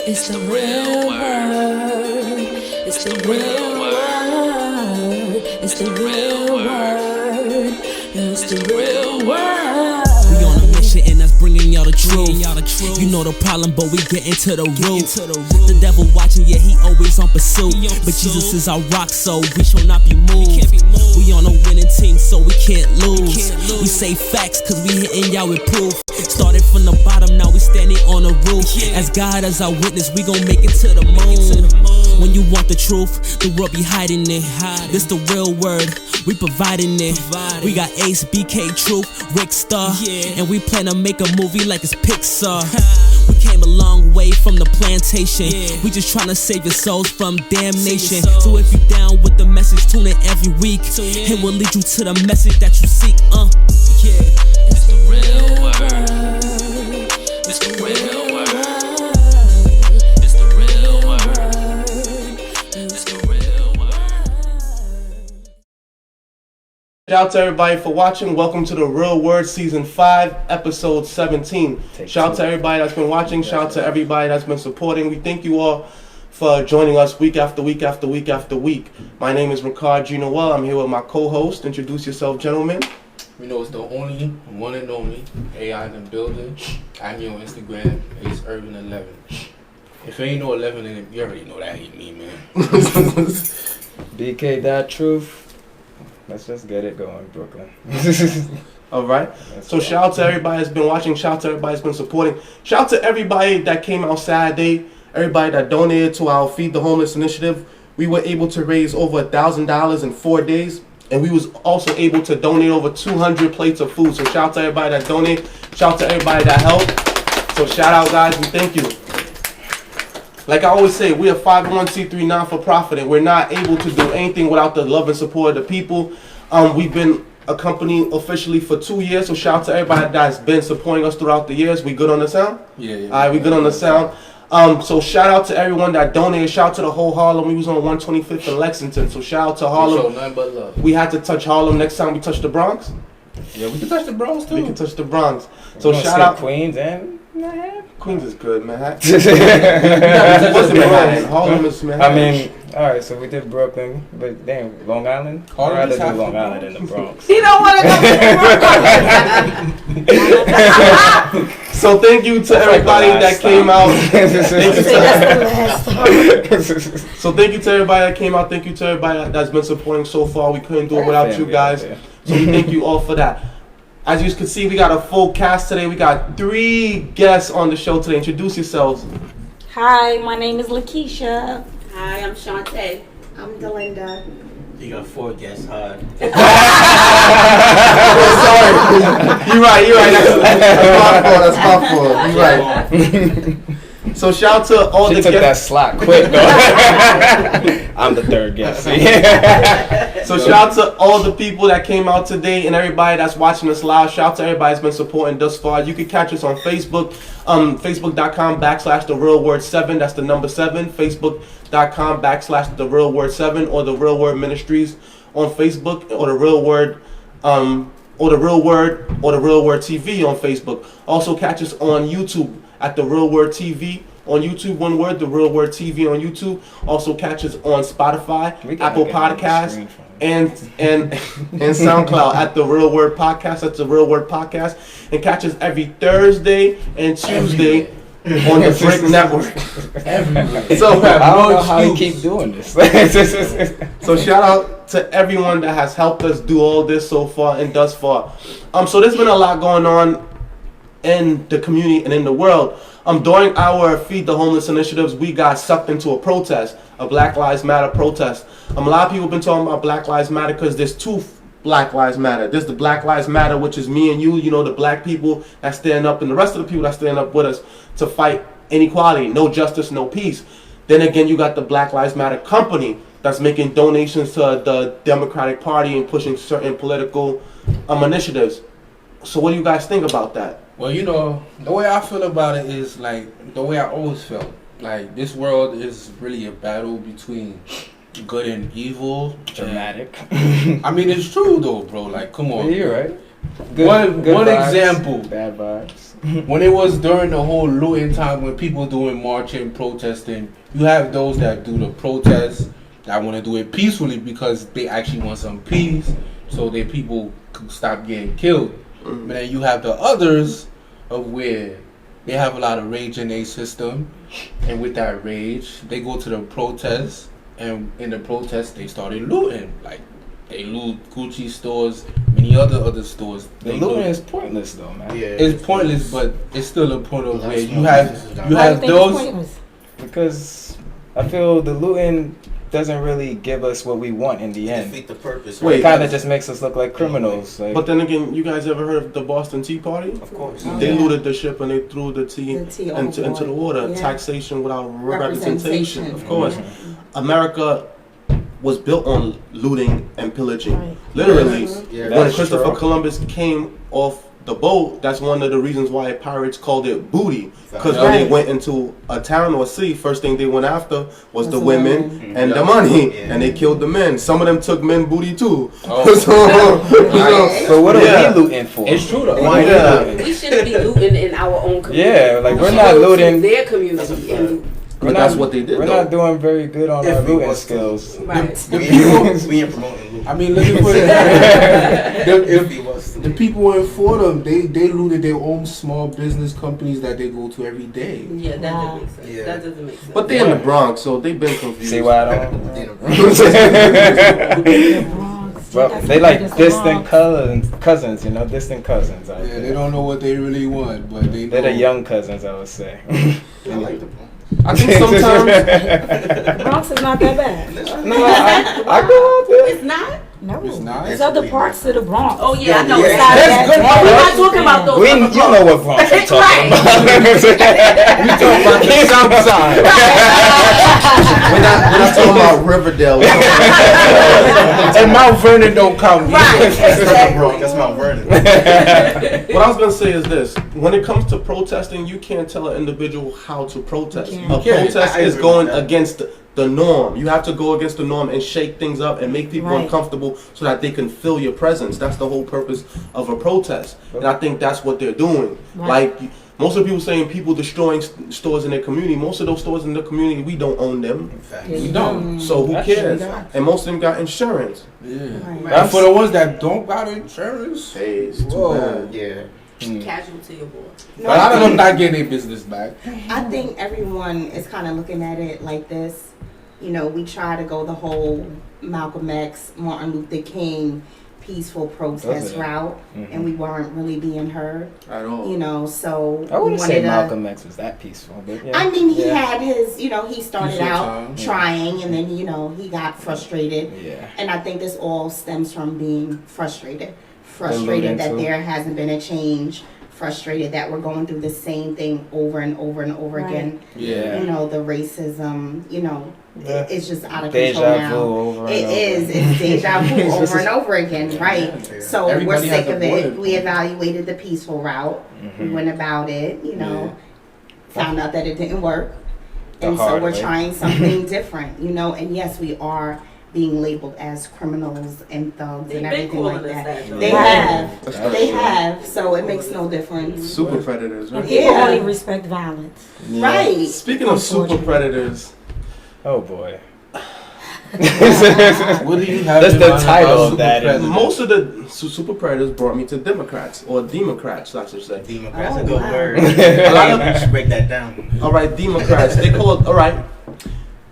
It's the real word. It's the real word. It's the real word. It's the real word. We on a mission and that's bringing y'all the truth. You know the problem, but we get into the root. The devil watching, yeah, he always on pursuit. But Jesus is our rock, so we shall not be moved. We on a winning team, so we can't lose. We say facts, cause we hitting y'all with proof. Started from the bottom, now we standing on the roof. As God as our witness, we gon' make it to the moon. When you want the truth, the world be hiding it. This the real word, we providing it. We got Acee, BK, Truth, Rick Star, and we plan to make a movie like it's Pixar. We came a long way from the plantation. We just tryna save your souls from damnation. So if you down with the message, tune in every week. It will lead you to the message that you seek. It's the real word. It's the real word. It's the real word. It's the real word. Shout out to everybody for watching. Welcome to The Real Word Season 5, Episode 17. Shout out to everybody that's been watching. Shout out to everybody that's been supporting. We thank you all for joining us week after week after week after week. My name is Rickard, Jean-Noel. I'm here with my co-host. Introduce yourself, gentlemen. You know, it's the only one and only AI in the building. I'm here on Instagram. It's Irving 11. If you ain't know 11 in it, you already know that ain't me, man. BK.Truth. Let's just get it going, Brooklyn. All right. So shout out to everybody that's been watching. Shout out to everybody that's been supporting. Shout out to everybody that came out Saturday. Everybody that donated to our Feed the Homeless initiative. We were able to raise over $1,000 in 4 days. And we was also able to donate over 200 plates of food. So shout out to everybody that donated. Shout out to everybody that helped. So shout out, guys, and thank you. Like I always say, we're a 501c3 non-for-profit, and we're not able to do anything without the love and support of the people. We've been a company officially for 2 years, so shout out to everybody that's been supporting us throughout the years. We good on the sound? Yeah. All right, we good on the sound. So shout out to everyone that donated. Shout out to the whole Harlem. We was on 125th in Lexington, so shout out to Harlem. Show nothing but love. We had to touch Harlem. Next time we touch the Bronx. Yeah, we can touch the Bronx too. We can touch the Bronx. So shout out Queens and Manhattan. Queens is good, Manhattan. What's Manhattan? Harlem is Manhattan. I mean, alright, so we did Brooklyn, but damn, Long Island? Harlem I'd rather is do half Long the Island Bronx. than the Bronx. You don't want to go to the So thank you to everybody that came out. So thank you to everybody that came out. Thank you to everybody that's been supporting so far. We couldn't do it without you guys. So we thank you all for that. As you can see, we got a full cast today. We got 3 guests on the show today. Introduce yourselves. Hi, my name is Lakeisha. Hi, I'm Shantae. I'm Delinda. You got 4 guests hard. Sorry. You're right. That's my fault. You're right. So shout out to all the took that guests. slot quick though. I'm the third guest. So shout out to all the people that came out today and everybody that's watching us live. Shout out to everybody that's been supporting thus far. You can catch us on Facebook, facebook.com/therealword7. That's the number 7. Facebook.com/therealword7 or the Real Word Ministries on Facebook, or the Real Word, or the Real Word, or the Real Word TV on Facebook. Also catch us on YouTube at the Real Word TV on YouTube, one word, the Real Word TV on YouTube. Also catch us on Spotify, Apple Podcasts, and SoundCloud at the Real Word Podcast. That's the Real Word Podcast. And catch us every Thursday and Tuesday on the Break Network. So I don't know how you keep doing this. So shout out to everyone that has helped us do all this so far and thus far. So there's been a lot going on in the community and in the world. During our Feed the Homeless initiatives, we got sucked into a protest, a Black Lives Matter protest. A lot of people have been talking about Black Lives Matter because there's 2 Black Lives Matter. There's the Black Lives Matter, which is me and you, the black people that stand up, and the rest of the people that stand up with us to fight inequality, no justice, no peace. Then again, you got the Black Lives Matter company that's making donations to the Democratic Party and pushing certain political initiatives. So what do you guys think about that? Well, the way I feel about it is like the way I always felt. Like, this world is really a battle between good and evil. Dramatic. I mean, it's true though, bro. Like, come on. Yeah, you're right. Good One vibes, example. Bad vibes. When it was during the whole looting time, when people doing marching, protesting, you have those that do the protests that want to do it peacefully because they actually want some peace, so that people could stop getting killed. But then you have the others of where they have a lot of rage in their system, and with that rage, they go to the protests, and in the protests they started looting. Like they loot Gucci stores, many other stores. The looting is pointless though, man. Yeah, It's pointless, but it's still a point of where you Why have do you think it's those. pointless? Because I feel the looting doesn't really give us what we want in the end. defeat the purpose. Wait, It kind of just makes us look like criminals. Like, But then again, you guys ever heard of the Boston Tea Party? Of course. Oh, They yeah. looted the ship and they threw the tea, The tea into the water. Yeah. Taxation without representation. Representation. Of course. Mhm. America was built on looting and pillaging. Right. Literally. Yeah, When that's Christopher true. Columbus came off the boat, that's one of the reasons why pirates called it booty. Because Right. when they went into a town or sea, first thing they went after was the women women. and Yeah. the money, Yeah. and they killed the men. Some of them took men booty too. Oh. but what are Yeah. we looting for? It's true though. Why Yeah. not? We shouldn't be looting in our own community. Yeah, like We we're should not go to looting. their community and But that's what they did, We're though. not doing very good on If our we looting was to. skills. right. We ain't promoting loot. I mean, look at what If he was to. the people in Fordham, they looted their own small business companies that they go to every day. Yeah, that doesn't make sense. Yeah. That doesn't make sense. But they're in the Bronx, so they've been confused. See why I don't? Bronx. Well, That's they the like biggest distant Bronx. cousins, you know, distant cousins. Out Yeah, there. they don't know what they really want, but they know. They're the young cousins, I would say. I like the point. I think sometimes Bronx is not that bad. No, I go out there. It's not. No, It's not? there's other parts of the Bronx. Oh yeah, I know. Yeah. It's not That's that. good. We're not talking about those. We, other you know what Bronx I'm talking Right. about. we talking about the South Side. we're not talking about Riverdale. And Mount Vernon don't count. Right. That's not Exactly. wrong. That's Mount Vernon. What I was gonna say is this: when it comes to protesting, you can't tell an individual how to protest. You A can't. protest I is agree going with that. against the norm. You have to go against the norm and shake things up and make people Right. uncomfortable so that they can feel your presence. That's the whole purpose of a protest, and I think that's what they're doing. Right. Like most of the people saying people destroying stores in their community. Most of those stores in the community, we don't own them, Yeah, You you don't. so who That's cares? true. And most of them got insurance. Yeah. Right. And for the ones that don't got insurance, Hey, it's too Whoa. bad. Yeah. Casualty of war. a lot of them not getting their business back. I think everyone is kind of looking at it like this. You know, we try to go the whole Malcolm X, Martin Luther King, peaceful protest Okay. route, and we weren't really being heard. At all. You know, so I wouldn't we say wanted to- Malcolm X was that peaceful, but yeah. I mean, he yeah. had his, you know, he started Peaceful out time, yeah. trying, and then, you know, he got frustrated. Yeah. And I think this all stems from being frustrated. Alluding Frustrated that to- there hasn't been a change. Frustrated that we're going through the same thing over and over and over again. Yeah. You know, the racism, you know, Yeah. it's just out of Deja control vu now. over and It over. is. It's deja vu over and over again, right? Yeah. So Everybody we're has sick a of it. point. We evaluated the peaceful route. We went about it, you know, found out that it didn't work. The And so hard we're way. trying something different, you know, and yes, we are being labeled as criminals and thugs They've and been everything calling like us that. that, though. They Right. have. They have. So it makes no difference. Super predators, right? Yeah. People only respect violence. Yeah. Right. Speaking of super Unfortunately. predators, Oh boy. What do you have? That's in the mind title about of that. super president? most of the super predators brought me to Democrats or Democrats, I should say. Democrats Oh, a good wow. word. A lot of We should break that down. all right, Democrats. They call it all right.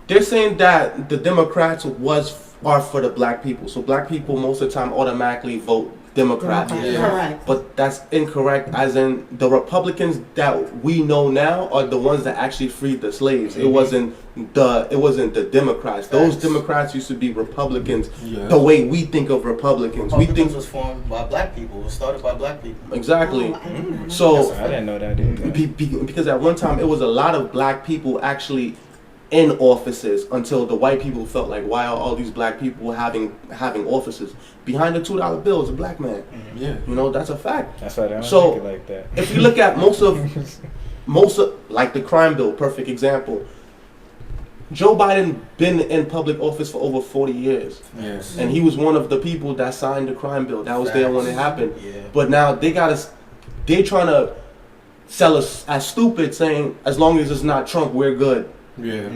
They're saying that the Democrats are for the black people. So black people most of the time automatically vote Democrat. Yeah. Correct. But that's incorrect, as in the Republicans that we know now are the ones that actually freed the slaves. It wasn't the Democrats. Those Facts. Democrats used to be Republicans Yeah. the way we think of Republicans. We Republicans think was formed by black people. It was started by black people. exactly. Oh, I didn't know that. So I didn't know that either. because at one time it was a lot of black people actually in offices until the white people felt like, why are all these black people having offices? Behind the $2 bill is a black man. Yeah. You know, that's a fact. That's why they don't So, think it like that. If you look at most of like the crime bill, perfect example. Joe Biden been in public office for over 40 years. Yes. And he was one of the people that signed the crime bill. That was there when it happened. Yeah. But now they got us, they trying to sell us as stupid, saying as long as it's not Trump, we're good. Yeah.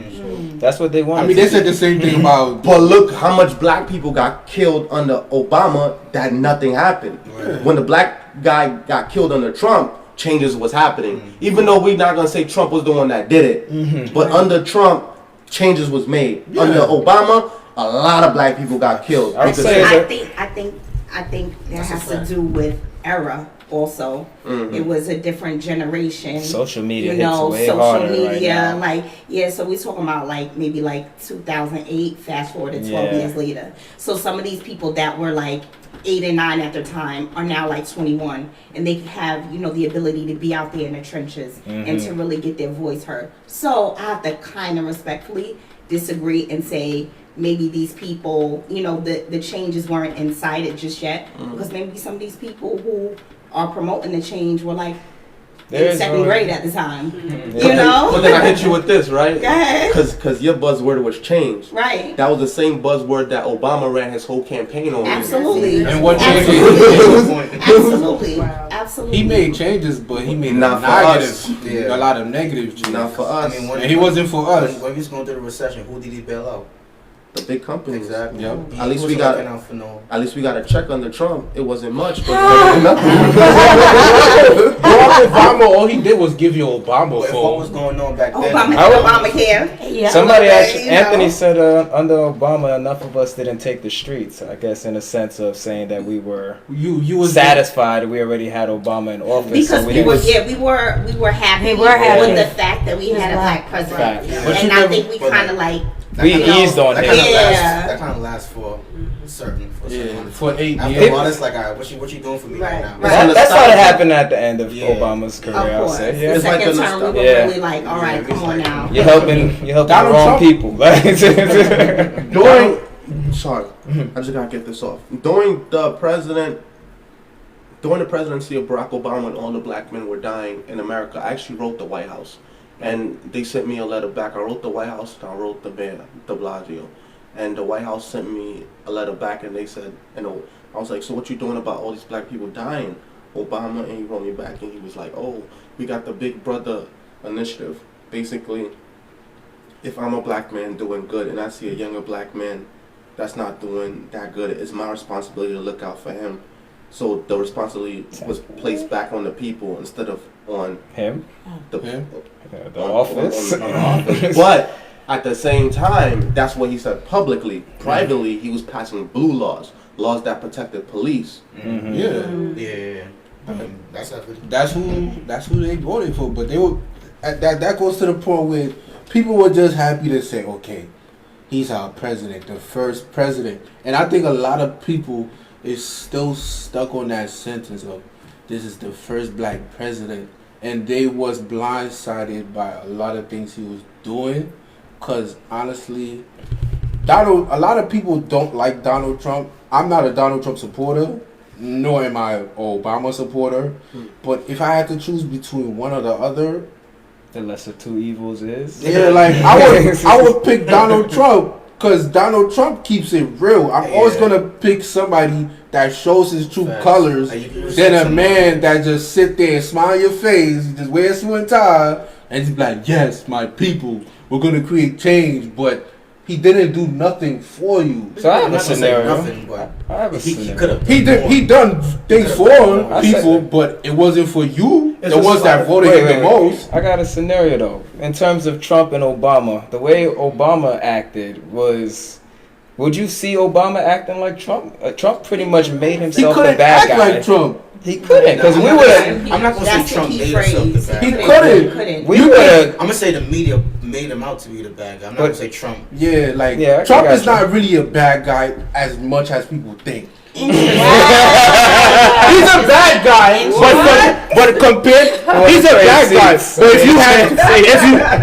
That's what they want. I mean, they said the same thing about. But look how much black people got killed under Obama that nothing happened. Right. When the black guy got killed under Trump, changes was happening. Even though we're not going to say Trump was the one that did it. But under Trump, changes was made. Yeah. Under Obama, a lot of black people got killed. I would Because- say I think that That's a has to fact. do with era also. It was a different generation. social media You know, hits way social harder media, right now. so we're talking about maybe 2008, fast forward to 12 Yeah. years later. So some of these people that were 8 and 9 at the time are now 21, and they have, the ability to be out there in the trenches and to really get their voice heard. So I have to kind of respectfully disagree and say maybe these people, the changes weren't incited just yet, because maybe some of these people who are promoting the change were in second grade at the time. But then I hit you with this, right? Go ahead. Because your buzzword was change. Right. That was the same buzzword that Obama ran his whole campaign on. Absolutely. And what Absolutely. Absolutely. Absolutely. He made changes, but he made Not for us. Yeah. a lot of negative changes. Not for us. I mean, when And he wasn't for us. When we was going through the recession, who did he bail out? The big companies. Exactly. Yep. He At least we wasn't got- looking out for no. At least we got a check under Trump. It wasn't much, but it wasn't nothing. Barack Obama, all he did was give you Obama What for. was going on back then? Obamacare. Yeah. Somebody actually, you know. Anthony said under Obama, enough of us didn't take the streets. I guess in a sense of saying that we were You was satisfied we already had Obama in office. Because so we were happy, We were happy. with the fact that we had a black president, Facts. But and you I never- think we but kind of we eased on That him. kind of Yeah. That kind of lasts for certain. yeah, for 8 After years. a while, it's like, all right, what you doing for me right Right, now? right. That started happening at the end of Yeah. Obama's career, Of I'll course, say. the Yeah. It's like second the term we were Yeah. really all right, Yeah, come on it's now. You're helping the Donald wrong Trump- people. During, sorry, I just gotta get this off. During the presidency of Barack Obama, when all the black men were dying in America, I actually wrote the White House, and they sent me a letter back. I wrote the White House, and I wrote the mayor, De Blasio, and the White House sent me a letter back, and they said, I was like, so what you doing about all these black people dying, Obama? And he wrote me back, and he was like, oh, we got the Big Brother initiative. Basically, if I'm a black man doing good and I see a younger black man that's not doing that good, it's my responsibility to look out for him. So the responsibility was placed back on the people instead of on Him? the, Him? The office? on the office. But at the same time, that's what he said publicly. Privately, he was passing blue laws that protected police. Mm-hmm. Yeah. Yeah. I mean, that's everything. That's who they voted for. But they were that goes to the point where people were just happy to say, okay, he's our president, the first president. And I think a lot of people is still stuck on that sentence of this is the first black president, and they was blindsided by a lot of things he was doing. Cause honestly, a lot of people don't like Donald Trump. I'm not a Donald Trump supporter, nor am I an Obama supporter. But if I had to choose between one or the other, The lesser two evils is? yeah, like I would pick Donald Trump because Donald Trump keeps it real. I'm always Yeah. gonna pick somebody that shows his true Facts. colors Like, you than a some- man that just sit there and smile in your face, just wear a suit and tie, and just be like, yes, my people, we're gonna create change, but he didn't do nothing for you. So I have I'm a not gonna say scenario. nothing, but I have a he scenario. could have. He done things for I said people, that. but it wasn't for you, It's the just ones that like- voted him the most. I got a scenario though. In terms of Trump and Obama, the way Obama acted was. Would you see Obama acting like Trump? Trump pretty much made He himself the couldn't bad act guy. like Trump. He couldn't, because I'm we not would gonna have. say- I'm not gonna That's say the Trump key made himself the phrase. bad He guy. couldn't. We You would could- have. I'm gonna say the media made him out to be the bad guy. I'm not But- gonna say Trump. Yeah, like Yeah, I Trump got is you. not really a bad guy as much as people think. Wow. He's a bad guy, but compared, he's a bad guy. But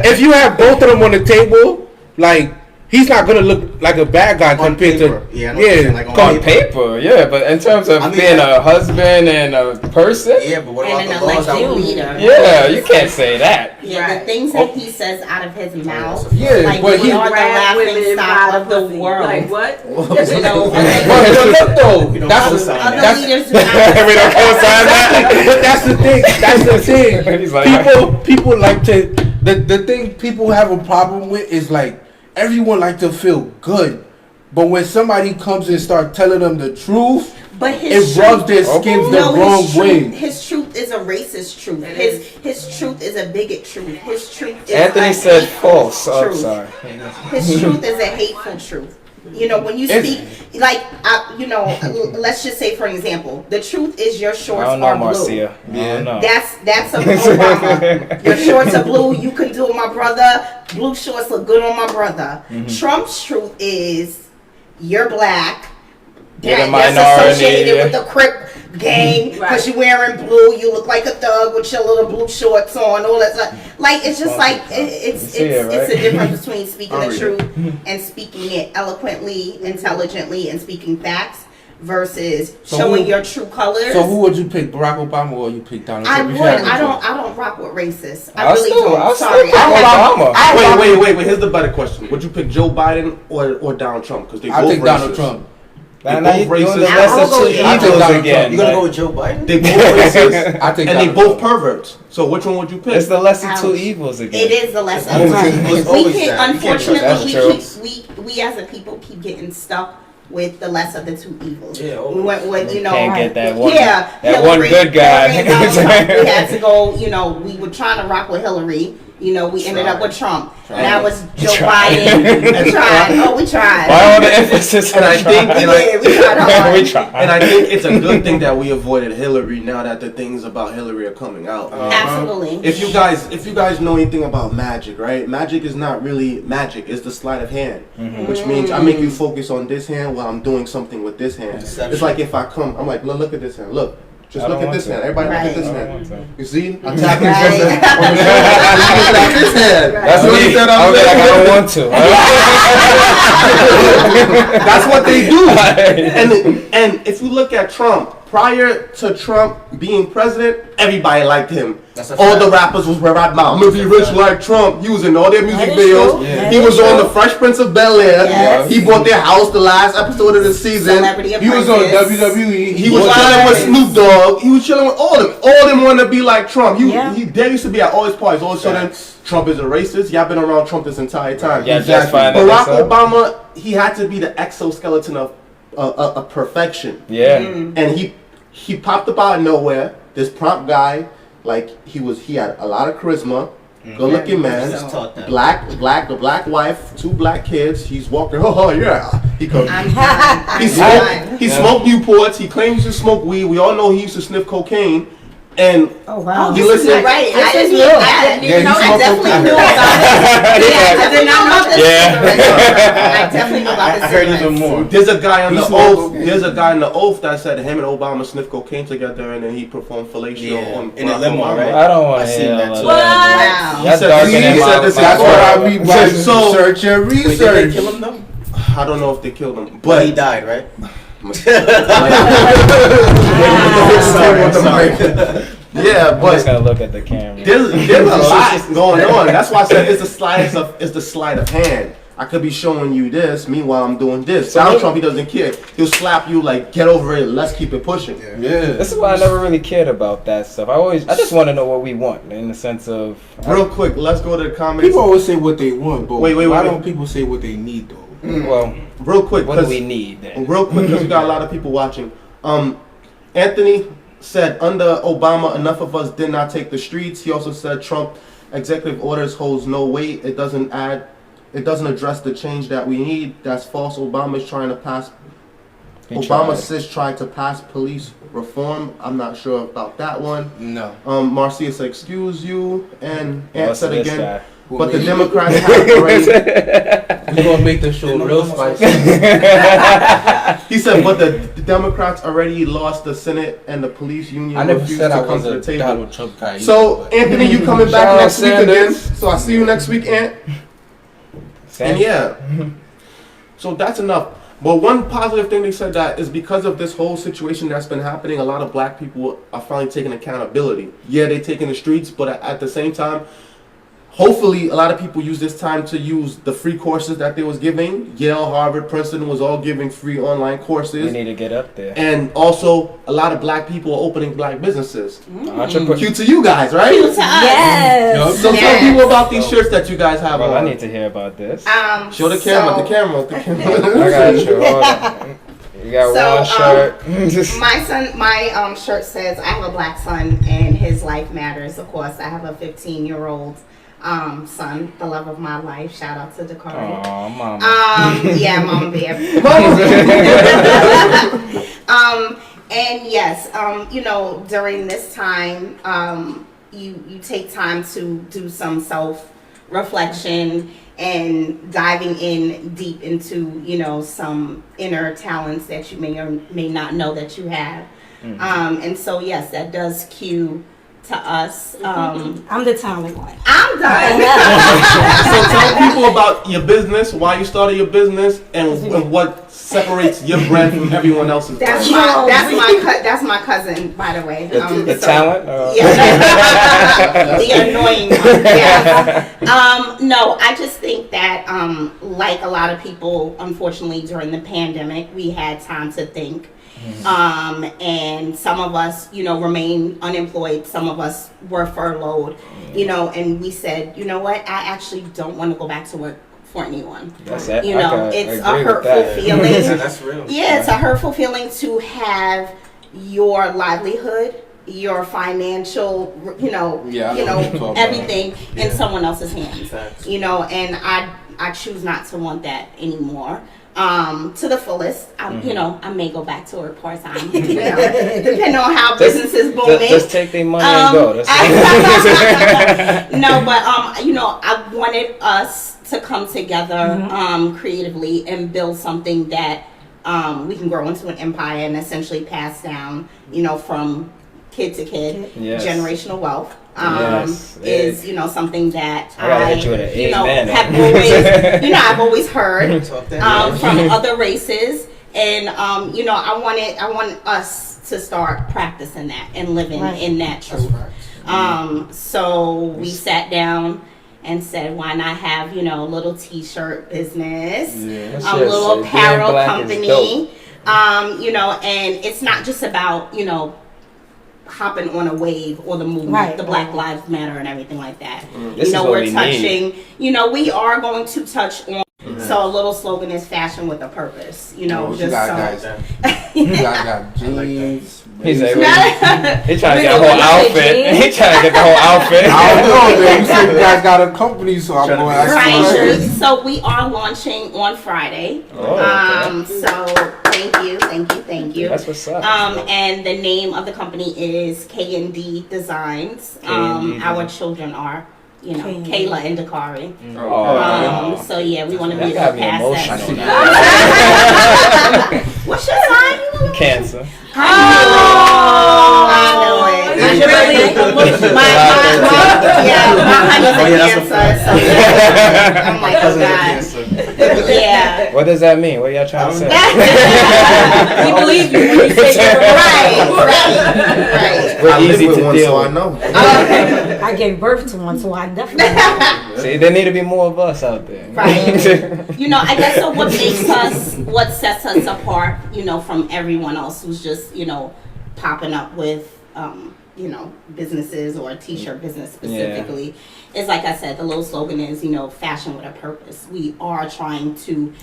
if you have both of them on the table, like he's not gonna look like a bad guy On compared paper. to Yeah, I know what you're saying, like On paper, yeah, but in terms of I mean, being like- a husband and a person, Yeah, but what And about an the laws that elected we leader. yeah, you can't say that. Yeah, Right. the things that he says out of his mouth, Yeah, like but we he- are the Grab women laughing stock by of the pussy. world. Like what? You know, But look though, We don't that's co-sign other that. leaders do not. We don't co-sign that. But that's the thing. That's the thing. He's like, People like to. The thing people have a problem with is like everyone like to feel good, but when somebody comes and start telling them the truth, But his it rubs truth, their skins the no, wrong his way. truth, his truth is a racist truth. It His truth is a bigot truth. His truth is Anthony a said hateful false. Oh, truth. sorry. His truth is a hateful truth. You know, when you It's- speak, like, you know, let's just say, for example, the truth is your I shorts don't know, are blue. Marcia. I don't know. That's a Obama. Your shorts are blue. You can do it, my brother. Blue shorts look good on my brother. Trump's truth is you're black. You're the That's minority, associated yeah. with the Crip gang because you're wearing blue. You look like a thug with your little blue shorts on. All that stuff. Like it's just like it's You see it, right? it's a difference between speaking I'll the read truth and speaking it eloquently, intelligently, and speaking facts versus So showing who- your true colors. So who would you pick, Barack Obama or you pick Donald I Trump? would. If you had to I choose? don't rock with racists. I I'll really still- don't. I'll still Sorry. pick I Obama. Wait. Here's the better question. Would you pick Joe Biden or Donald Trump? Because they I both think racist. Donald Trump. They Now both you're doing the racist. lesser I'll go two with Donald evils Trump. again. You gonna go like, with Joe Biden? They both racist. I think And they Donald both Trump. perverts. So which one would you pick? It's the lesser two Ouch. evils again. It is the lesson. always- We it's always keep, that. You can't trust that. unfortunately, we as a people keep getting stuck with the less of the two evils. Yeah, always. When you know, Can't get that one. yeah, that one Hillary- good guy. Hillary, we had to go. You know, we were trying to rock with Hillary. You know, we ended up with Trump. Now it's Joe Biden. We tried. Oh, we tried. Why all the emphasis on And I think- trying? and I- Yeah, we tried hard. We tried. And I think it's a good thing that we avoided Hillary now that the things about Hillary are coming out. Absolutely. If you guys know anything about magic, right? Magic is not really magic. It's the sleight of hand, which means I make you focus on this hand while I'm doing something with this hand. Deception. It's like if I come, I'm like, look at this hand. Look, just I look don't at want this to. hand. Everybody look Right. at this I don't hand. want to. You see? I'm tapping Right. this hand. I'm like this hand. That's You me. understand what I'll I'm be like, I saying? don't want to. That's what they do. And if you look at Trump, prior to Trump being president, everybody liked him. That's a All fact. the rappers was rapping about, I'm gonna be rich like Trump. He was in all their music That is videos. true. Yeah. That He is was on true. the Fresh Prince of Bel-Air. Yes. He bought their house the last episode of the season. Celebrity He was on Apprentice. WWE. He was Yes. chilling with Snoop Dogg. He was chilling with all of them. All of them wanted to be like Trump. Yeah. They used to be at all his parties. All of a sudden, Trump is a racist. Y'all been around Trump this entire time. Yeah, just find out Barack that's up. Obama, he had to be the exoskeleton of perfection. Yeah. And he popped up out of nowhere. This prompt guy, like he had a lot of charisma, good looking man, Just taught that. a black wife, 2 black kids. He's walking. Oh yeah, he comes. I'm done. He I'm smoked. done. He smoked Newports. He claims to smoke weed. We all know he used to sniff cocaine. And Oh wow. You listen- Right. This I is didn't new. know I that. didn't even know I that. definitely knew about it. Yeah, I did not know this. Yeah. I definitely knew about this. I heard even more. there's a guy on He the smoked oath. cocaine. There's a guy in the oath that said him and Obama sniffed cocaine together, and then he performed fellatio Yeah, on in a Barack limo, Obama. right? I don't want I to seen hear that all too. What? that. Wow. That's said- dark he in said my this- That's what I mind. mean by So- research and Wait, did they research. kill him though? I don't know if they killed him, But he but died, right? yeah, I'm just but gonna look at the camera. there's a lot going on. That's why I said it's the sleight of hand. I could be showing you this, meanwhile I'm doing this. Donald Trump, he doesn't care. He'll slap you like, get over it, let's keep it pushing. Yeah. This is why I never really cared about that stuff. I just want to know what we want in the sense of. Real quick, let's go to the comments. People always say what they want, but Wait, why wait. don't people say what they need though? Well, Real quick, what do 'cause- we need then? real quick, because we got a lot of people watching. Anthony said under Obama, enough of us did not take the streets. He also said Trump executive orders holds no weight. It doesn't address the change that we need. That's false. Obama is trying to pass. He Obama tried. says trying to pass police reform. I'm not sure about that one. No. Marcia said excuse you, and Ant What's said this again. guy? But the Democrats have already. We're gonna make the show real spicy. He said, but the Democrats already lost the Senate and the police union I never refused said to I come was to the a table. Donald Trump guy. So, Anthony, you coming back Shout out next week again. Sanders. So I see you next week, Ant. And yeah, So that's enough. But one positive thing they said that is because of this whole situation that's been happening, a lot of black people are finally taking accountability. Yeah, they taking the streets, but at the same time, hopefully a lot of people use this time to use the free courses that they was giving. Yale, Harvard, Princeton was all giving free online courses. We need to get up there. And also, a lot of black people are opening black businesses. Entrepreneur. Cute to you guys, right? Cute to us. Yes. So tell people about these shirts that you guys have Well, on. I need to hear about this. Show the camera, so- the camera. I got you. Hold on. You got So, one shirt. my shirt says, I have a black son and his life matters. Of course, I have a 15-year-old son, the love of my life. Shout out to Dakari. Aw, mama. Yeah, Mama Bear. And yes, during this time, you take time to do some self-reflection and diving in deep into, some inner talents that you may or may not know that you have. And so, yes, that does cue to us. I'm the talent one. I'm done. So tell people about your business, why you started your business, and what separates your brand from everyone else's That's brand. that's my cousin, by the way. The talent? Yeah, the annoying one. Yeah. No, I just think that like a lot of people, unfortunately, during the pandemic, we had time to think. And some of us, remain unemployed. Some of us were furloughed, and we said, you know what? I actually don't want to go back to work for anyone. That's it. It's a hurtful feeling. That's real. Yeah, it's a hurtful feeling to have your livelihood, your financial, everything in someone else's hands. And I choose not to want that anymore. To the fullest, I may go back to work part time, depending on how business is booming. Just take their money and go. No, but I wanted us to come together creatively and build something that we can grow into an empire and essentially pass down, from kid to kid, generational wealth. Is something that I hit you with an amen. have always I've always heard from other races, and I want us to start practicing that and living in that truth. So we sat down and said, why not have a little t-shirt business, a little apparel company, and it's not just about hopping on a wave or the movement, the Black Lives Matter and everything like that. We're touching, we are going to touch on, so a little slogan is fashion with a purpose, You guys got jeans. He's like, he trying to get the whole outfit. He trying to get the whole outfit. I don't know, man. You said you guys got a company, so I'm going to ask you. So we are launching on Friday. So thank you. That's what's up. And the name of the company is K&D Designs. Our children are, Kayla and Dakari. So yeah, we want to be able to pass that. What's your sign? Cancer. I know it. My honey's a Cancer. So I'm like, oh God. Yeah. What does that mean? What y'all trying to say? We believe you when you say you're Right. We're easy to deal so I with. know. I gave birth to one, so I definitely. See, there need to be more of us out there. Right. I guess so what sets us apart, from everyone else who's just, popping up with, businesses or a t-shirt business specifically, is like I said, the little slogan is, fashion with a purpose. We are trying to,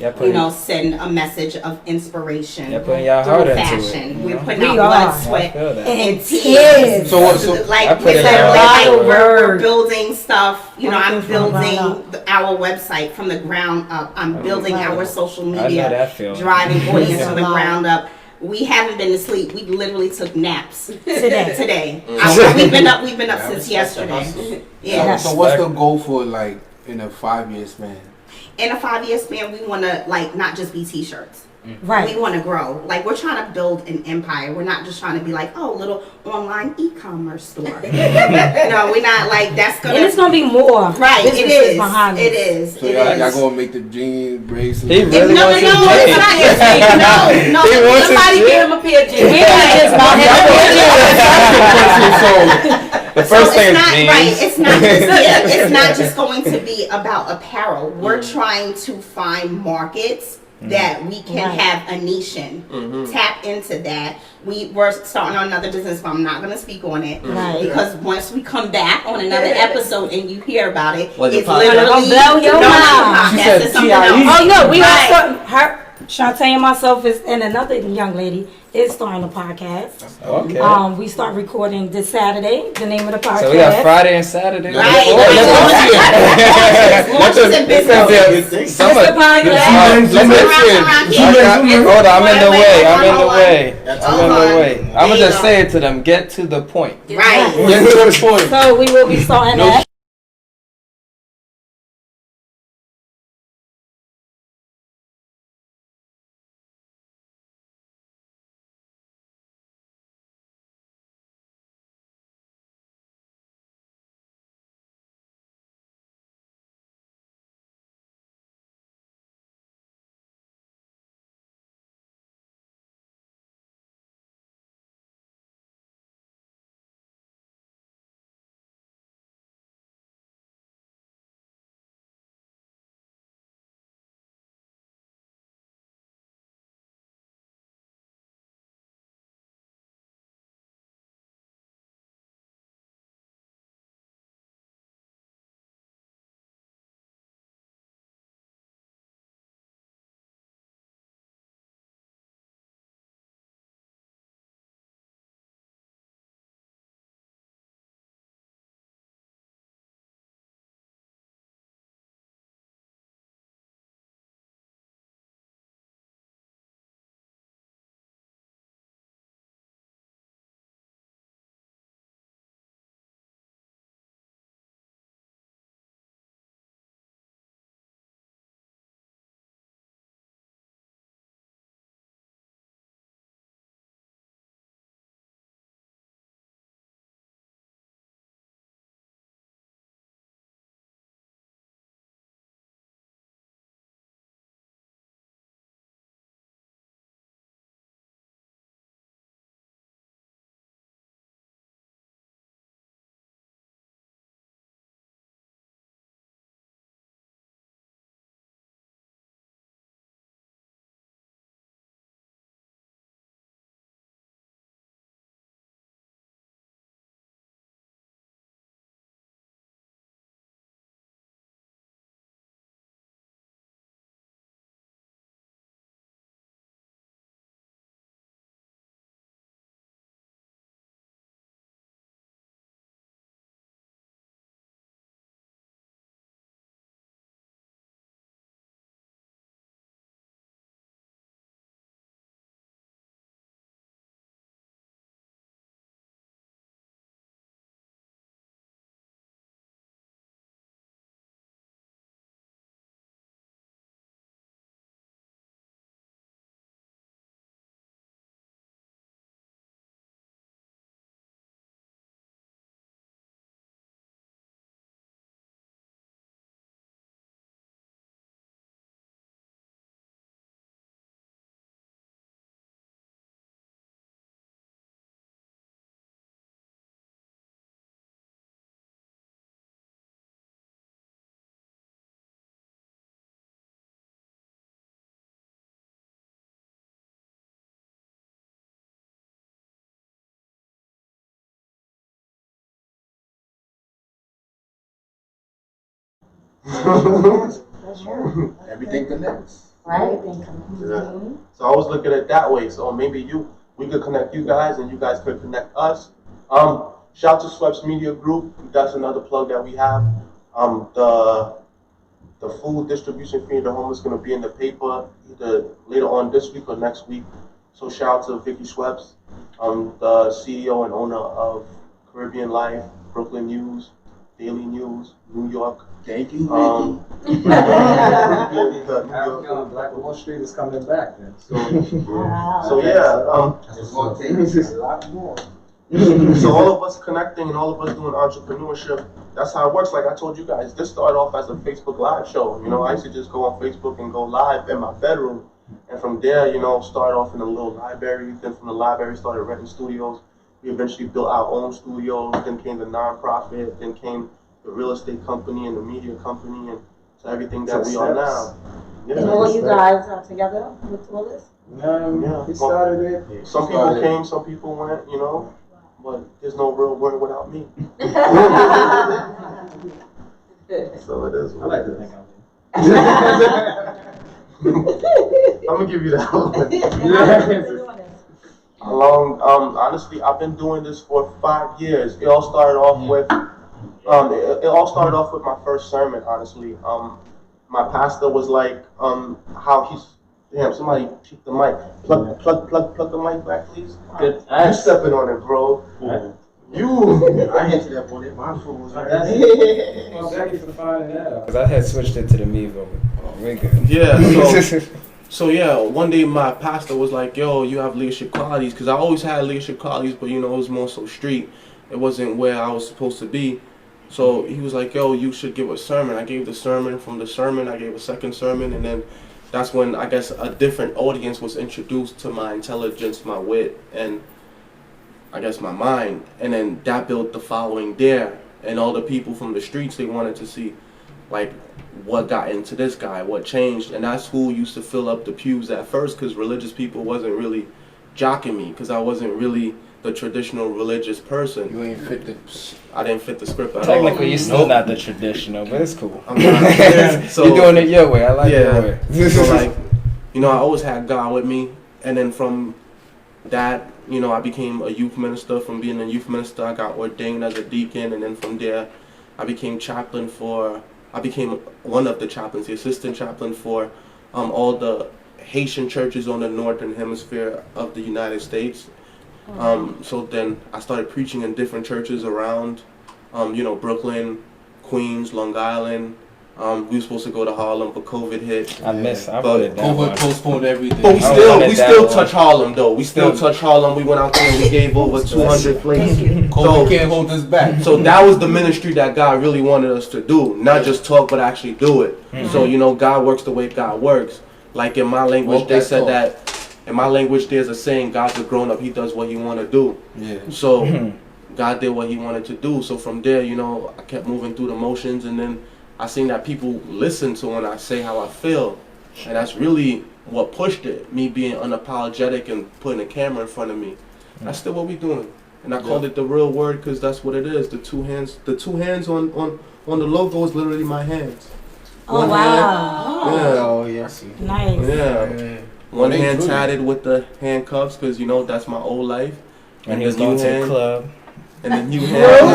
send a message of inspiration putting y'all heart through into fashion. it. We're putting out blood, sweat, And tears. So We're building stuff. I'm building our website from the ground up. I'm building our social media, driving audience from the ground up. We haven't been to sleep. We literally took naps today. We've been up since yesterday. Yeah. So what's the goal for in a 5-year span? In a 5-year span, we want to not just be t-shirts. Right. We want to grow. Like, we're trying to build an empire. We're not just trying to be like, oh, little online e-commerce store. No, we're not like, that's going to... And it's going to be more. Right, it businesses is. behind It it. is. So It y'all is. gonna make the jeans, bracelets. He really No, wants no, his no, it's jeans. not his jeans. No, He wants his Somebody jeans. give him a pair of jeans. We not just about The first thing is not, jeans. right, it's not just, it's not just going to be about apparel. We're trying to find markets that we can Right. have a niche in. Tap into that. We're starting on another business, but I'm not going to speak on it. Right. Because once we come back on another episode and you hear about it, Well, it's the podcast- literally Blow your no, mind. podcast, She said it's something TIE. else. Oh no, we Right. are starting. Her, Shantae and myself is, and another young lady is starting a podcast. Okay. We start recording this Saturday. The name of the podcast. So we got Friday and Saturday. Right. Launches and business. Some It's of the podcast. Hold on, I'm in the way. I'm in the way. That's I'm in the way. I'm gonna just say it to them. Get to the point. Right. Get to the point. So we will be starting that. Everything connects. Right. Yeah. So I was looking at it that way. So maybe we could connect you guys, and you guys could connect us. Shout to Sweps Media Group. That's another plug that we have. The food distribution fee of the homeless is going to be in the paper either later on this week or next week. So shout out to Vicky Sweps, the CEO and owner of Caribbean Life, Brooklyn News, Daily News, New York. Thank you, The New African York. Black Wall Street is coming back then. So yeah. It's going to take a lot more. So all of us connecting and all of us doing entrepreneurship, that's how it works. Like I told you guys, this started off as a Facebook Live show. You know, I used to just go on Facebook and go live in my bedroom. And from there, you know, started off in a little library. Then from the library, started renting studios. We eventually built our own studios. Then came the nonprofit. Then came the real estate company and the media company, and so everything that we are now. Yeah. And all you guys are together with all this? Yeah. He started it. Some people came, some people went, you know, but there's no real word without me. So it is. I like to think I'm gonna give you that one. Honestly, I've been doing this for 5 years. It all started off with, my first sermon. Honestly, my pastor was like, how he's. Damn, somebody keep the mic. Plug the mic back, please. Good. You stepping on it, bro. You. I hit that boy. My foot was right there. Thank you for finding that out. Because I had switched it to the Mevo. We're good. Yeah, so yeah, one day my pastor was like, yo, you have leadership qualities. Because I always had leadership qualities, but you know, it was more so street. It wasn't where I was supposed to be. So he was like, yo, you should give a sermon. I gave the sermon. From the sermon, I gave a second sermon. And then that's when I guess a different audience was introduced to my intelligence, my wit, and I guess my mind. And then that built the following there. And all the people from the streets, they wanted to see like what got into this guy, what changed. And that's who used to fill up the pews at first, because religious people wasn't really jocking me, because I wasn't really the traditional religious person. You ain't fit the. I didn't fit the script at all. Technically, you're still not the traditional, but it's cool. I'm not. So, you're doing it your way. I like your way. So like, you know, I always had God with me, and then from that, you know, I became a youth minister. From being a youth minister, I got ordained as a deacon, and then from there, I became one of the chaplains, the assistant chaplain for all the Haitian churches on the northern hemisphere of the United States. So then I started preaching in different churches around, you know, Brooklyn, Queens, Long Island. We were supposed to go to Harlem, but COVID hit. I voted down. COVID postponed everything. But we still touch Harlem though. We still touch Harlem. We went out there and we gave over 200 plates. COVID can't hold us back. So that was the ministry that God really wanted us to do. Not just talk, but actually do it. So, you know, God works the way God works. Like in my language, they said that. In my language, there's a saying, God's a grown-up, he does what he want to do. Yeah. So God did what he wanted to do. So from there, you know, I kept moving through the motions, and then I seen that people listen to when I say how I feel. And that's really what pushed it, me being unapologetic and putting a camera in front of me. That's still what we doing. And I called it the real word because that's what it is. The two hands on the logo is literally my hands. Oh, wow. Yeah. Oh, yes. Nice. Yeah. One hand tatted with the handcuffs, because you know that's my old life. And he was going to the club. And the new hand,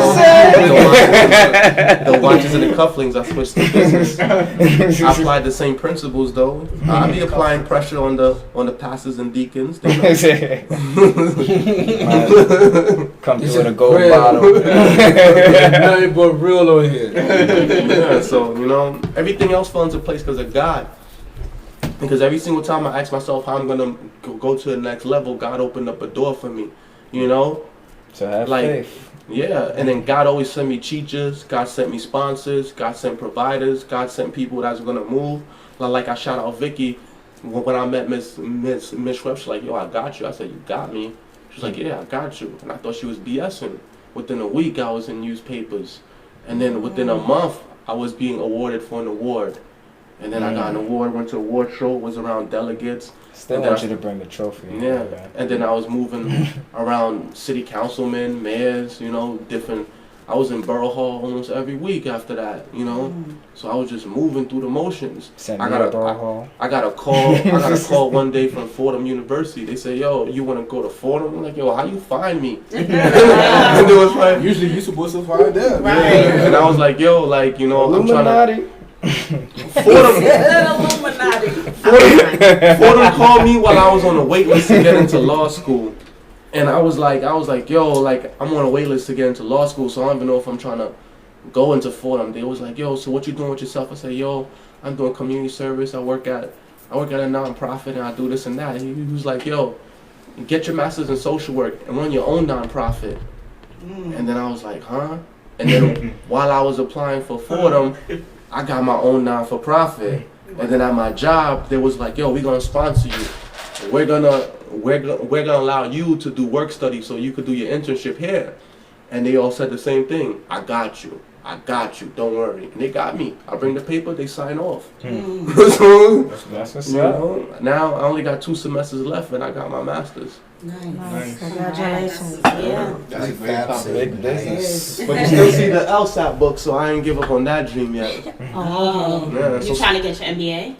the watches and the cufflinks, I switched to business. I applied the same principles though. I be applying pressure on the pastors and deacons. Come through with a gold bottle. Nothing but real on here. Yeah, so you know, everything else fell into place because of God. Because every single time I ask myself how I'm gonna go to the next level, God opened up a door for me. You know. So have like, faith. Yeah, and then God always sent me teachers, God sent me sponsors, God sent providers, God sent people that's gonna move. Like I shout out Vicky when I met Miss Schwepp, she's like, yo, I got you. I said, you got me? She's like, yeah, I got you. And I thought she was BSing. Within a week, I was in newspapers. And then within a month, I was being awarded for an award. And then I got an award, went to an award show, was around delegates. Still want you to bring the trophy. Yeah, and then I was moving around city councilmen, mayors, you know, different. I was in Borough Hall almost every week after that, you know. So I was just moving through the motions. I got a call one day from Fordham University. They said, yo, you want to go to Fordham? I'm like, yo, how you find me? And it was like, usually you're supposed to find them. Right. Yeah. And I was like, yo, like, you know, Illuminati. I'm trying to. Fordham called me while I was on a wait list to get into law school. And I was like, yo, like, I'm on a wait list to get into law school, so I don't even know if I'm trying to go into Fordham, they was like, yo, so what you doing with yourself? I said, yo, I'm doing community service. I work at a nonprofit and I do this and that. He was like, yo, get your master's in social work and run your own nonprofit. And then I was like, huh? And then while I was applying for Fordham, I got my own non-for-profit. And then at my job, they was like, yo, we're gonna sponsor you. We're gonna allow you to do work study so you could do your internship here. And they all said the same thing. I got you, don't worry. And they got me. I bring the paper, they sign off. So, That's what's you up. know, now I only got 2 semesters left and I got my master's. Nice. Congratulations. Yeah. That's a great compliment. Big business. But you still see the LSAT book, so I ain't give up on that dream yet. Oh. Yeah, You trying to get your MBA?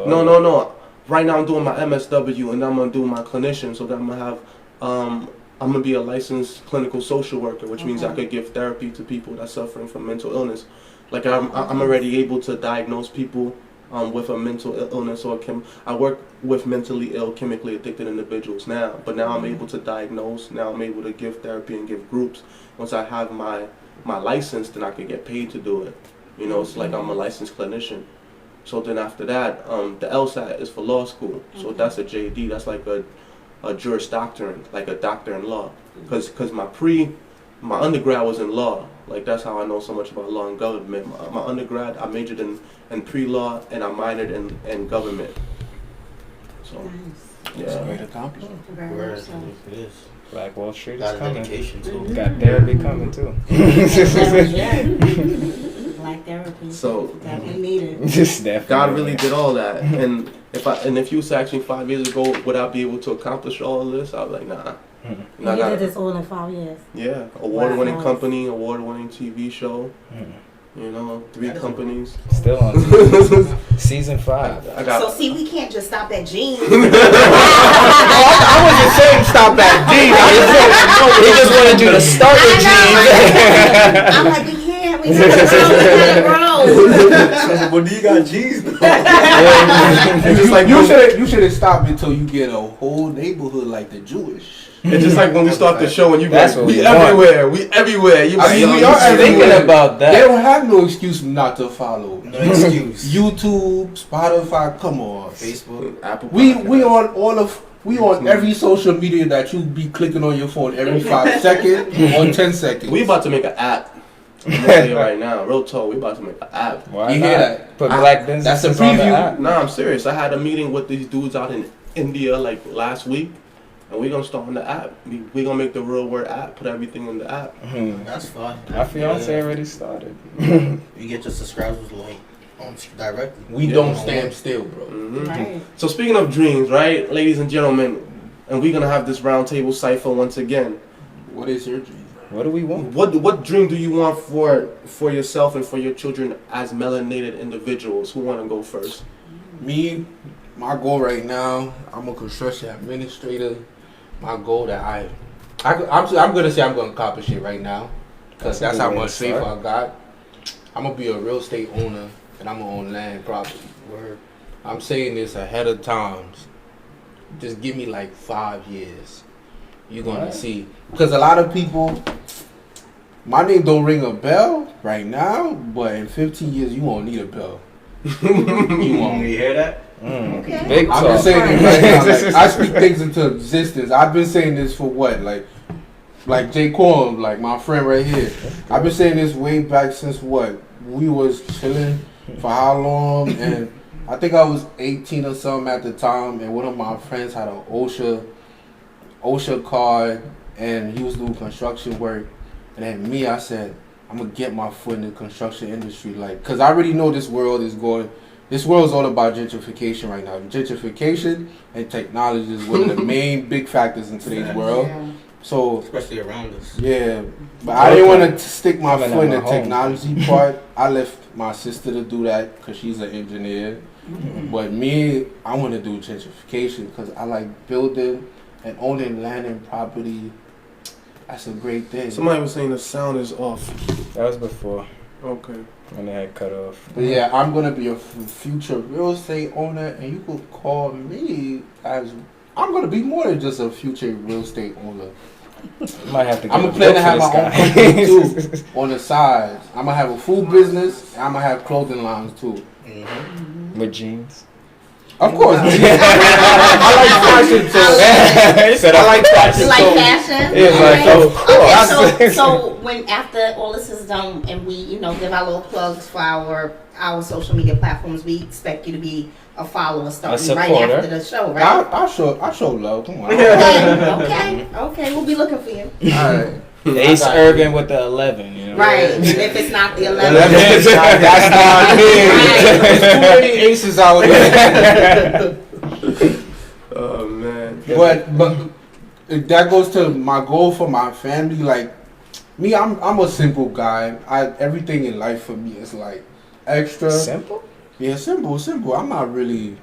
No. Right now I'm doing my MSW and I'm gonna do my clinician, so that I'm gonna have I'm gonna be a licensed clinical social worker, which means I could give therapy to people that's suffering from mental illness. Like I'm already able to diagnose people with a mental illness or I work with mentally ill, chemically addicted individuals now, but now I'm able to diagnose. Now I'm able to give therapy and give groups. Once I have my license, then I can get paid to do it. You know, it's like I'm a licensed clinician. So then after that, the LSAT is for law school. So that's a JD. That's like a Juris Doctorate, like a doctor in law. Because my undergrad was in law. Like that's how I know so much about law and government. My undergrad, I majored in pre-law and I minored in government. So It's a yeah. great accomplishment. Whereas it is. Black Wall Street is Got a coming. dedication too. Got therapy coming too. Black therapy. So Definitely needed. Just definitely. God really did all that. And if you was asking 5 years ago, would I be able to accomplish all of this? I was like, nah. And you did this all in 5 years. Yeah, award-winning Wow. company, award-winning TV show. You know, 3 companies. Still on TV. Season 5. I got. So see, we can't just stop at jeans. I wasn't saying stop at D. He just wanted you to start with G. I'm like, we can't. We gotta grow. But do you got G's though? It's just like You should have stopped until you get a whole neighborhood like the Jewish. It's just like when we start the show and you That's guys, what we we want. everywhere. We everywhere. You I mean, like, we yo, are you everywhere. Thinking about They that. don't have no excuse not to follow. No excuse. YouTube, Spotify, come on. Facebook. Apple We Podcasts. on every social media that you be clicking on your phone every 5 seconds or 10 seconds. We about to make an app. I'm gonna tell you right now, real talk. We about to make an app. Why You not? hear that? Put I- black that's a businesses on the preview. app. Nah, I'm serious. I had a meeting with these dudes out in India like last week, and we gonna start on the app. We gonna make the Real Word app. Put everything in the app. That's fun. My fiance already started. You get your subscribers like directly. We don't stand still, bro. Right. So speaking of dreams, right, ladies and gentlemen, and we're gonna have this roundtable cipher once again. What is your dream? What do we want? What dream do you want for yourself and for your children as melanated individuals? Who want to go first? Me, my goal right now, I'm a construction administrator. My goal that I'm gonna say I'm gonna accomplish it right now, because that's how much faith I got. I'm gonna be a real estate owner, and I'm gonna own land property. Word. I'm saying this ahead of times. Just give me like 5 years. You're gonna Right. see, because a lot of people, my name don't ring a bell right now, but in 15 years you won't need a bell. You won't. You hear that? Okay. Big I'm talk. just saying it right now. Like, I speak things into existence. I've been saying this for what, like J. Cole, like my friend right here. I've been saying this way back since what? We was chilling for how long? And I think I was 18 or something at the time, and one of my friends had an OSHA card, and he was doing construction work. And then me, I said, I'm gonna get my foot in the construction industry, like, cause I already know this world is going. This world is all about gentrification right now. Gentrification and technology is one of the main big factors in today's world. Yeah. So Especially around us. yeah, but I didn't want to stick my I'm in foot in the my home. technology part. I left my sister to do that because she's an engineer. But me, I want to do gentrification because I like building and owning land and property. That's a great thing. Somebody was saying the sound is off. That was before Okay. when they had cut off. But yeah, I'm gonna be a future real estate owner, and you could call me as I'm gonna be more than just a future real estate owner. Might have to. Get I'm gonna plan to have my own company too on the side. I'm gonna have a food business. And I'm gonna have clothing lines too. With jeans. Of course. I like fashion, so I like fashion. You like fashion? Yeah, Okay. like, of course. Okay, so when after all this is done and we, give our little plugs for our social media platforms, we expect you to be a follower starting right after the show, right? I show love. Come on. Okay, we'll be looking for you. All right. Ace Irving with the 11, you know. Right, and if it's not the 11, that's not me. There's too many aces out there. Oh man. But that goes to my goal for my family. Like me, I'm a simple guy. Everything in life for me is like extra. Simple? Yeah, simple. I'm not really.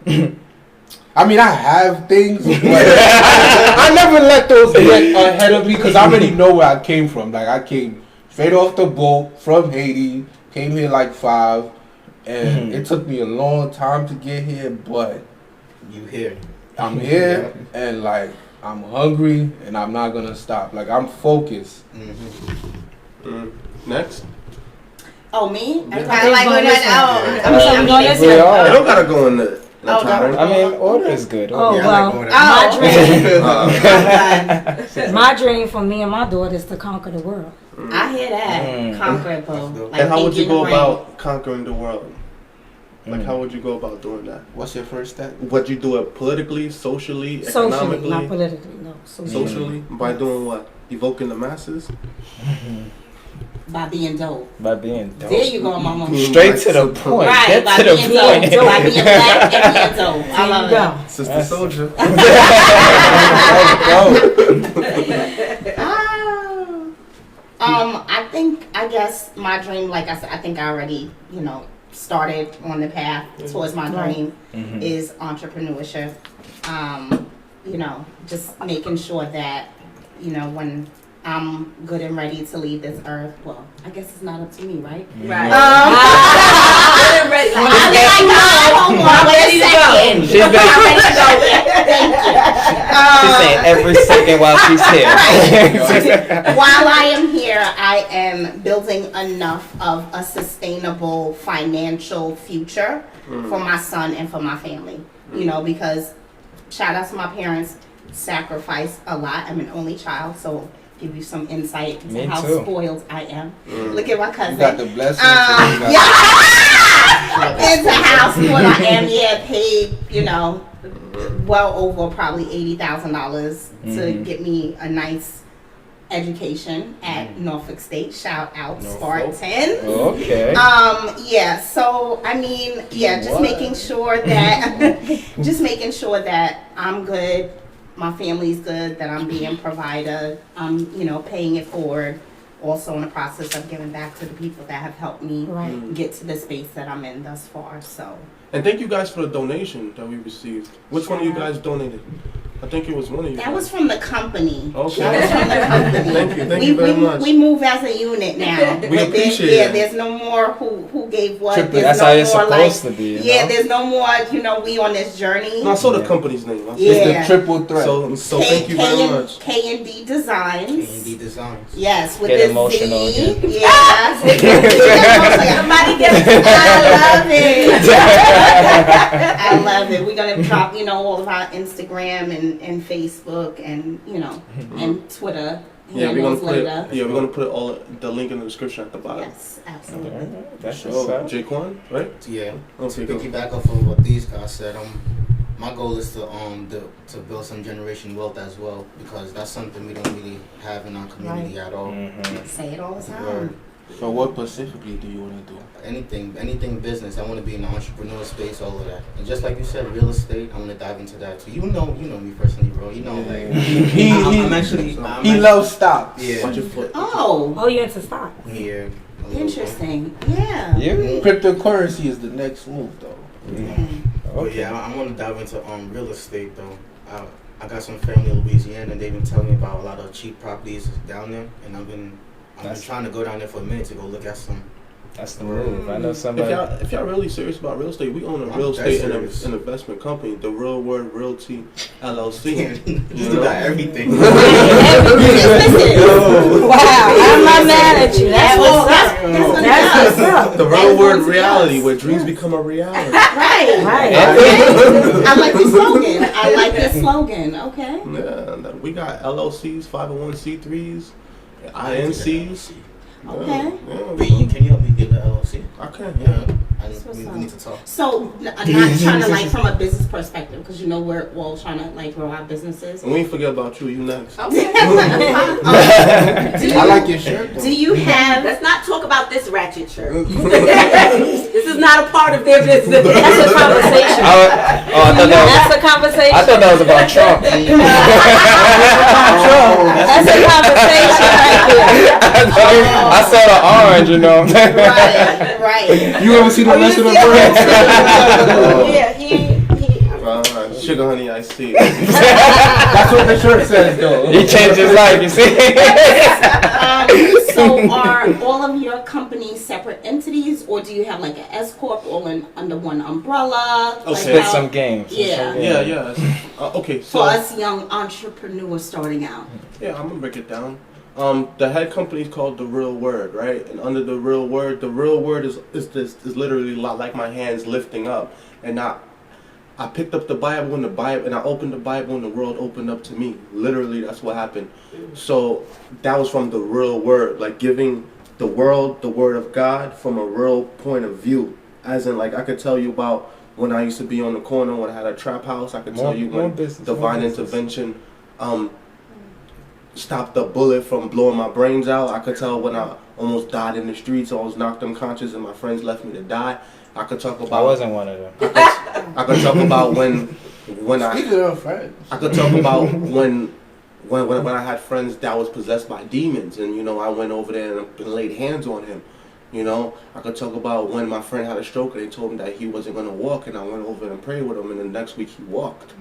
I mean, I have things, but I never let those get ahead of me because I already know where I came from. Like, I came straight off the boat from Haiti, came here like 5, and it took me a long time to get here, but You here? I'm here, and like, I'm hungry, and I'm not gonna stop. Like, I'm focused. Next. Oh, me? I don't gotta go in the. I mean, order is good. Oh, Yeah, well, I like my dream. My dream for me and my daughter is to conquer the world. I hear that. Conquer it, boo. And how would you go about conquering the world? Like, how would you go about doing that? What's your first step? Would you do it politically, socially, Socially, economically? not politically, no. Socially? By doing what? Evoking the masses? By being dope. By being dope. There you go, mama. Straight to the point. Right, Get by to the being point. dope. By being black and being dope. I love it. Sister Soldier. I guess my dream, like I said, I think I already, started on the path towards my dream is entrepreneurship. Just making sure that, when I'm good and ready to leave this earth. Well, I guess it's not up to me, right? Right. Good and ready. Hold on, wait a second. She's I'm ready to go. Thank you. She's saying every second while she's here. While I am here, I am building enough of a sustainable financial future for my son and for my family. Because shout out to my parents, sacrificed a lot. I'm an only child, so give you some insight into how spoiled I am. Look at my cousin. You got the blessing. Into how spoiled I am. Yeah, paid, well over probably $80,000 to get me a nice education at Norfolk State. Shout out Spartans. Okay. So I mean, just making sure that I'm good, my family's good, that I'm being provided, I'm paying it forward. Also in the process of giving back to the people that have helped me get to the space that I'm in thus far. So. And thank you guys for the donation that we received. Which one of you guys donated? I think it was one of you. That was from the company. Okay. That was from the company. Thank you very much. We move as a unit now. We appreciate it. There's no more who gave what. That's how it's supposed to be. There's no more, we on this journey. No, I saw the company's name. It's the triple threat. So thank you very much. K&D Designs. K&D Designs. Yes, with Get this emotional Z. again. Yeah. Somebody get I love it. We're gonna drop, all of our Instagram and Facebook and and Twitter. Yeah, we're gonna put all the link in the description at the bottom. Yes, absolutely. That's Jaquan, right? Yeah. Okay, To piggyback off of what these guys said, my goal is to build some generation wealth as well, because that's something we don't really have in our community at all. Say it all the time. So what specifically do you want to do? Anything business. I want to be in the entrepreneur space, all of that. And just like you said, real estate, I want to dive into that too. You know me personally, bro. He loves stocks. Yeah. Watch your foot. Oh, you into stocks? Yeah. Interesting. Yeah. Cryptocurrency is the next move, though. But yeah, I want to dive into real estate though. I got some family in Louisiana, and they've been telling me about a lot of cheap properties down there, and I've been trying to go down there for a minute to go look at some. That's the move. I know somebody. If y'all really serious about real estate, we own a real estate and an investment company, the Real Word Realty LLC. You still got everything. Wow, I'm not mad at you. That's what's up. That's what's up. The Real Word Reality, where dreams become a reality. Right. Right. I like the slogan. I like the slogan. Okay. Yeah, we got LLCs, 501c3s, INCs. Okay. Can you help me get the LLC? I can, Yeah. What's We up? need to talk. So, not trying to like from a business perspective, because you know we're all trying to like grow our businesses. And we ain't forget about you. You next. Okay. I like your shirt. Though. Do you have? Let's not talk about this ratchet shirt. This is not a part of their business. That's a conversation. That's a conversation. I thought that was about Trump. That's a conversation right there. I saw the orange, you know. Right. You ever see the rest of the brand? Yeah, he Sugar honey, I see. That's what the shirt says, though. He changed his life, you see. So are all of your companies separate entities, or do you have like an S corp all under one umbrella? Okay. Like Spit how- some games. Yeah. Yeah. Okay, so For us young entrepreneurs starting out. yeah, I'm gonna break it down. The head company is called The Real Word, right? And under The Real Word is literally like my hands lifting up, and I picked up the Bible and I opened the Bible and the world opened up to me. Literally, that's what happened. So that was from the real word, like giving the world the word of God from a real point of view. As in, like, I could tell you about when I used to be on the corner when I had a trap house. I could tell you when divine intervention stopped the bullet from blowing my brains out. I could tell when I almost died in the streets. I was knocked unconscious and my friends left me to die. I could talk about. I wasn't one of them. I could talk about when Speaking of friends. I could talk about when I had friends that was possessed by demons, and I went over there and laid hands on him. I could talk about when my friend had a stroke and they told him that he wasn't going to walk, and I went over and prayed with him, and the next week he walked.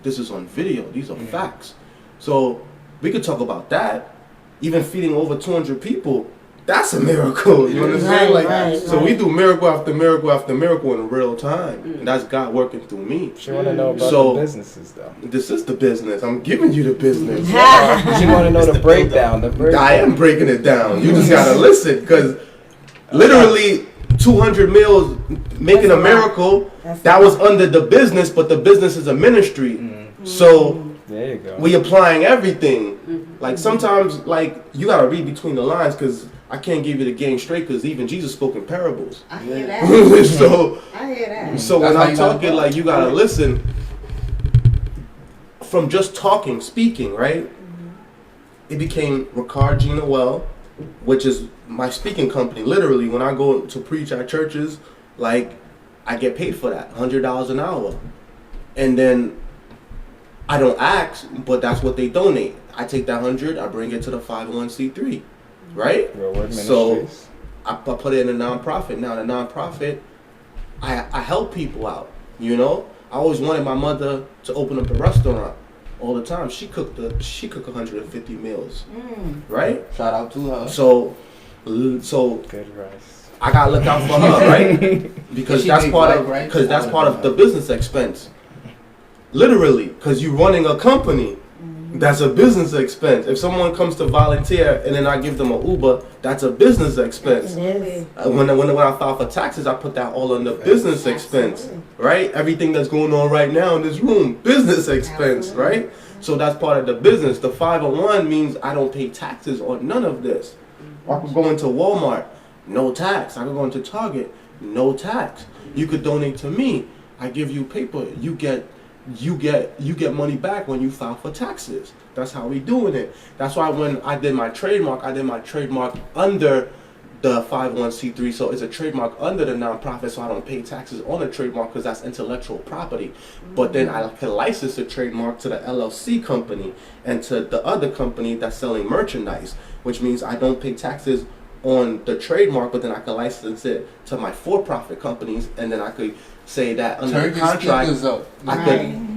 This is on video. These are facts. So we could talk about that. Even feeding over 200 people. That's a miracle, you understand? So we do miracle after miracle after miracle in real time, and that's God working through me. She want to know about the businesses, though. This is the business. I'm giving you the business. She want to know the breakdown. I am breaking it down. You just gotta listen, because literally 200 meals making a miracle. That was under the business, but the business is a ministry. So there you go. we applying everything. Like sometimes, like you gotta read between the lines, because I can't give you the game straight, because even Jesus spoke in parables. I hear that. So I hear that. So when I'm talking, like, you gotta listen. From just speaking, right? It became Rickard, Jean-Noel, which is my speaking company. Literally, when I go to preach at churches, like, I get paid for that, $100 an hour. And then I don't ask, but that's what they donate. I take that 100, I bring it to the 501c3, right? Real Word So Ministries. I put it in a nonprofit. Now the nonprofit, I help people out. I always wanted my mother to open up a restaurant all the time. She cooked 150 meals, right? Shout out to her. So Good rice. I gotta look out for her, right? Because that's part of the business expense. Literally, because you're running a company. That's a business expense. If someone comes to volunteer and then I give them an Uber, that's a business expense. When I file for taxes, I put that all under business expense, right? Everything that's going on right now in this room, business expense, right? So that's part of the business. The 501 means I don't pay taxes on none of this. I could go into Walmart, no tax. I could go into Target, no tax. You could donate to me. I give you paper. You get money back when you file for taxes. That's how we doing it. That's why when I did my trademark under the 501c3, so it's a trademark under the nonprofit, so I don't pay taxes on the trademark because that's intellectual property. But then I can license the trademark to the LLC company and to the other company that's selling merchandise, which means I don't pay taxes on the trademark, but then I can license it to my for-profit companies, and then I could say that under the contract,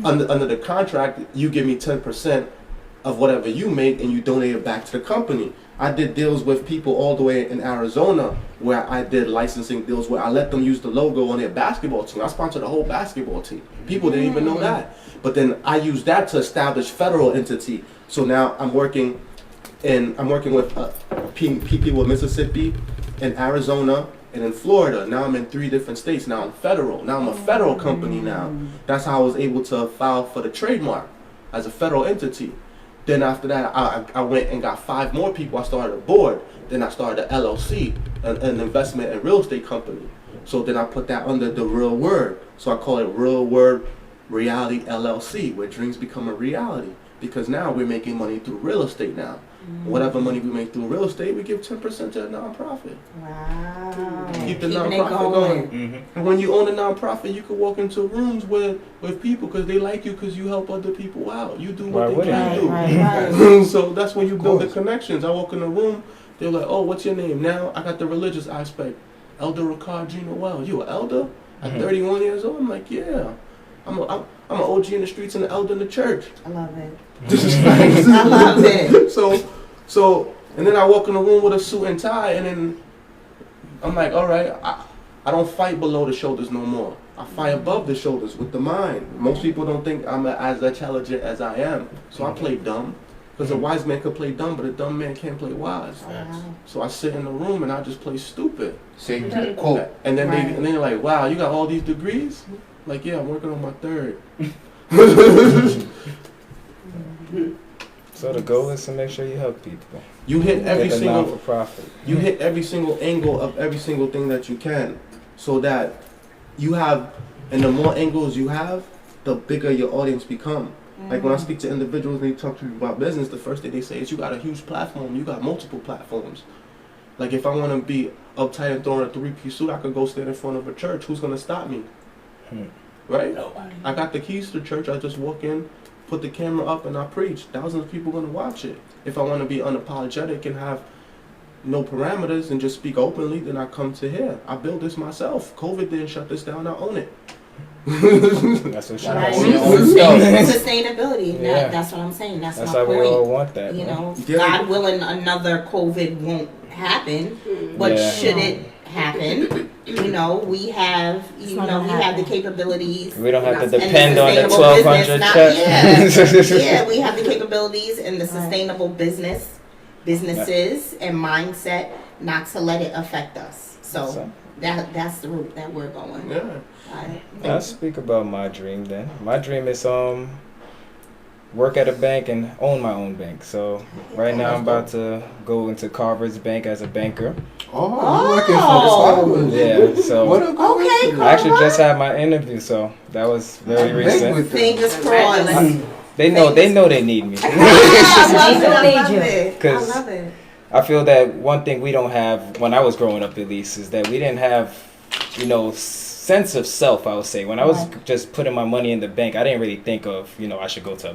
under the contract, you give me 10% of whatever you make and you donate it back to the company. I did deals with people all the way in Arizona where I did licensing deals where I let them use the logo on their basketball team. I sponsored the whole basketball team. People didn't even know that. But then I used that to establish federal entity. So now I'm working with people in Mississippi, in Arizona, and in Florida. Now I'm in 3 different states. Now I'm federal. Now I'm a federal company now. That's how I was able to file for the trademark as a federal entity. Then after that, I went and got 5 more people. I started a board. Then I started an LLC, an investment and real estate company. So then I put that under the Real Word. So I call it Real Word Reality LLC, where dreams become a reality. Because now we're making money through real estate now. Whatever money we make through real estate, we give 10% to a nonprofit. Wow. Keep the Keeping nonprofit it going. And when you own a nonprofit, you can walk into rooms with people because they like you because you help other people out. You do what they can do. Right. So that's when you build the connections. I walk in the room, they're like, oh, what's your name? Now I got the religious aspect. Elder Rickard, Jean-Noel. You an elder? At 31 years old? I'm like, yeah. I'm an OG in the streets and an elder in the church. I love it. I love it. So, and then I walk in the room with a suit and tie, and then I'm like, all right, I don't fight below the shoulders no more. I fight above the shoulders with the mind. Most people don't think I'm as intelligent as I am, so I play dumb. Because a wise man could play dumb, but a dumb man can't play wise. So I sit in the room and I just play stupid. Same quote. And then they're like, wow, you got all these degrees? Like, yeah, I'm working on my 3rd. So the goal is to make sure you help people. You hit every single non-for-profit. You hit every single angle of every single thing that you can, so that you have, and the more angles you have, the bigger your audience become. Like when I speak to individuals and they talk to me about business, the first thing they say is, you got a huge platform, you got multiple platforms. Like if I want to be uptight and throwing a 3-piece suit, I could go stand in front of a church. Who's gonna stop me? Right? Nobody. I got the keys to the church. I just walk in, put the camera up, and I preach. Thousands of people gonna watch it. If I want to be unapologetic and have no parameters and just speak openly, then I come to here. I built this myself. COVID didn't shut this down. I own it. That's what Sustainability. Yeah. That's what I'm saying. That's my why point. we all want that. You man. know, Yeah. God willing, another COVID won't happen. But should it happen, you know, we have, we have the capabilities. We don't have to and the depend on the sustainable 1,200 business, check. yeah, we have the capabilities and the sustainable businesses and mindset not to let it affect us. So that's the route that we're going. Yeah. I'll speak about my dream then. My dream is work at a bank and own my own bank. So right now I'm about to go into Carver's Bank as a banker. Oh, you're working for the Yeah, so Okay, I actually just had my interview, so that was very recent. Fingers crossed. They know they need me. I Because love it. I feel that one thing we don't have, when I was growing up at least, is that we didn't have, sense of self, I would say. When I was just putting my money in the bank, I didn't really think of, I should go to a